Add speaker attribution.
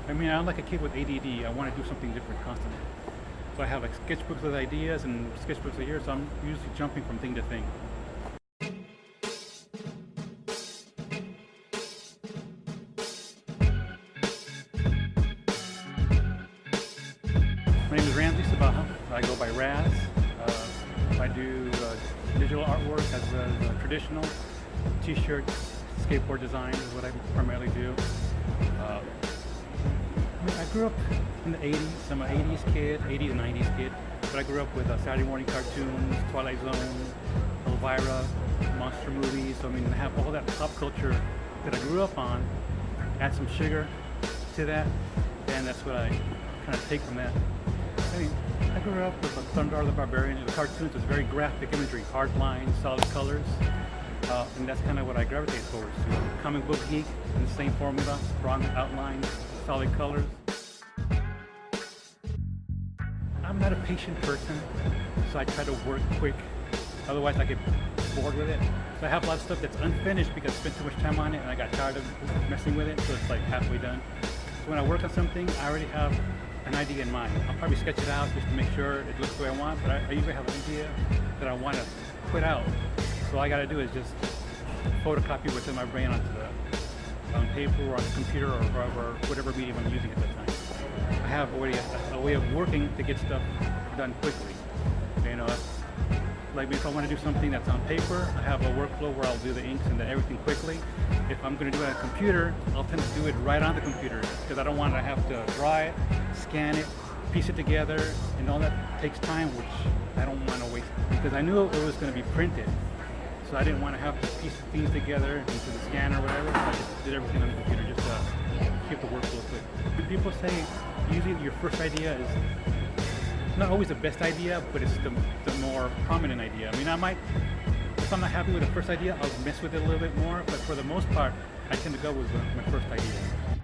Speaker 1: I mean, I'm like a kid with ADD. I want to do something different constantly. So I have like sketchbooks with ideas and sketchbooks of years. So I'm usually jumping from thing to thing. My name is Ramsey Sabaha. I go by RAZ. I do digital artwork as well as traditional t-shirts, skateboard design is what I primarily do. I grew up in the 80s. I'm an 80s kid, 80s and 90s kid. But I grew up with Saturday morning cartoons, Twilight Zone, Elvira, monster movies. So I mean, I have all that pop culture that I grew up on. Add some sugar to that, and that's what I kind of take from that. I mean, I grew up with Thundar the Barbarian. The cartoons was very graphic imagery, hard lines, solid colors, and that's kind of what I gravitate towards. Comic book geek in the same formula, strong outlines, solid colors. I'm not a patient person, so I try to work quick. Otherwise, I get bored with it. So I have a lot of stuff that's unfinished because I spent too much time on it, and I got tired of messing with it. So it's like halfway done. So when I work on something, I already have an idea in mind. I'll probably sketch it out just to make sure it looks the way I want, but I usually have an idea that I want to put out. So all I got to do is just photocopy what's in my brain on paper or on the computer or whatever medium I'm using at that time. I have already a way of working to get stuff done quickly. You know, like if I want to do something that's on paper, I have a workflow where I'll do the inks and everything quickly. If I'm going to do it on a computer, I'll tend to do it right on the computer because I don't want to have to draw it, scan it, piece it together, and all that takes time, which I don't want to waste because I knew it was going to be printed. So I didn't want to have to piece things together into the scanner or whatever. So I just did everything on the computer just to keep the workflow quick. When people say usually your first idea is not always the best idea, but it's the more prominent idea. I mean, if I'm not happy with the first idea, I'll mess with it a little bit more, but for the most part, I tend to go with my first idea.